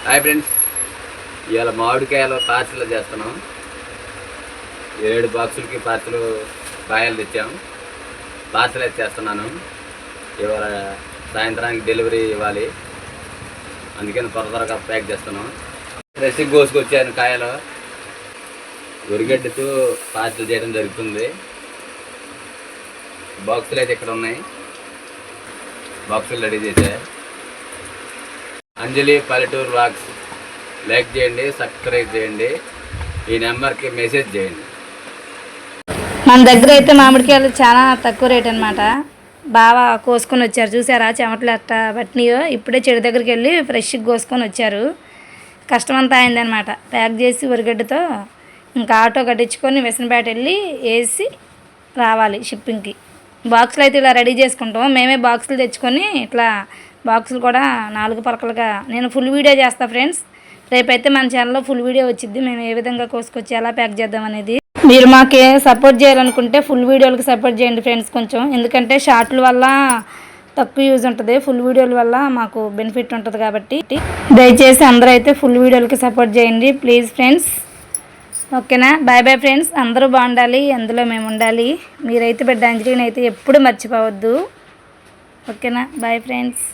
Hi friends, ఇవాళ మామిడికాయలు parcel చేస్తున్నాం. 7 బాక్సులకి కాయలు తెచ్చాం. పార్సల్ అయితే చేస్తున్నాను. ఇవాళ సాయంత్రానికి డెలివరీ ఇవ్వాలి, అందుకని త్వరగా ప్యాక్ చేస్తున్నాం. ఫ్రెష్గా కోసుకొచ్చాను కాయలు. ఉరిగడ్డతో పార్సల్ చేయడం జరుగుతుంది. బాక్సులు అయితే ఇక్కడ ఉన్నాయి. బాక్సులు రెడీ చేసా. అంజలి పల్లెటూరు వ్లాగ్స్ లైక్ చేయండి, సబ్స్క్రైబ్ చేయండి, ఈ నెంబర్కి మెసేజ్ చేయండి. మన దగ్గర అయితే మామిడికాయలు చాలా తక్కువ రేట్ అనమాట. బాగా కోసుకొని వచ్చారు, చూసారా చెమటలు ఎట్టా పట్టినాయో. ఇప్పుడే చెడు దగ్గరికి వెళ్ళి ఫ్రెష్గా కోసుకొని వచ్చారు. కష్టమంతా అయిందనమాట. ప్యాక్ చేసి ఉరిగడ్డతో ఇంకా ఆటో కట్టించుకొని విసనపేట వెళ్ళి వేసి రావాలి షిప్పింగ్కి. బాక్సులు అయితే ఇలా రెడీ చేసుకుంటాం. మేమే బాక్సులు తెచ్చుకొని ఇట్లా బాక్సులు కూడా 4 పలకలుగా నేను ఫుల్ వీడియో చేస్తాను ఫ్రెండ్స్. రేపైతే మన ఛానల్లో ఫుల్ వీడియో వచ్చింది, మేము ఏ విధంగా కోసుకొచ్చి ఎలా ప్యాక్ చేద్దాం అనేది. మీరు మాకే సపోర్ట్ చేయాలనుకుంటే ఫుల్ వీడియోలకు సపోర్ట్ చేయండి ఫ్రెండ్స్ కొంచెం, ఎందుకంటే షార్ట్ల వల్ల తక్కువ యూజ్ ఉంటుంది, ఫుల్ వీడియోల వల్ల మాకు బెనిఫిట్ ఉంటుంది. కాబట్టి దయచేసి అందరూ అయితే ఫుల్ వీడియోలకి సపోర్ట్ చేయండి ప్లీజ్ ఫ్రెండ్స్. ఓకేనా? Bye bye friends. అందరూ బాగుండాలి, అందులో మేము ఉండాలి. మీరైతే బిడ్డ అంజలిని అయితే ఎప్పుడు మర్చిపోవద్దు. ఓకేనా? Bye friends.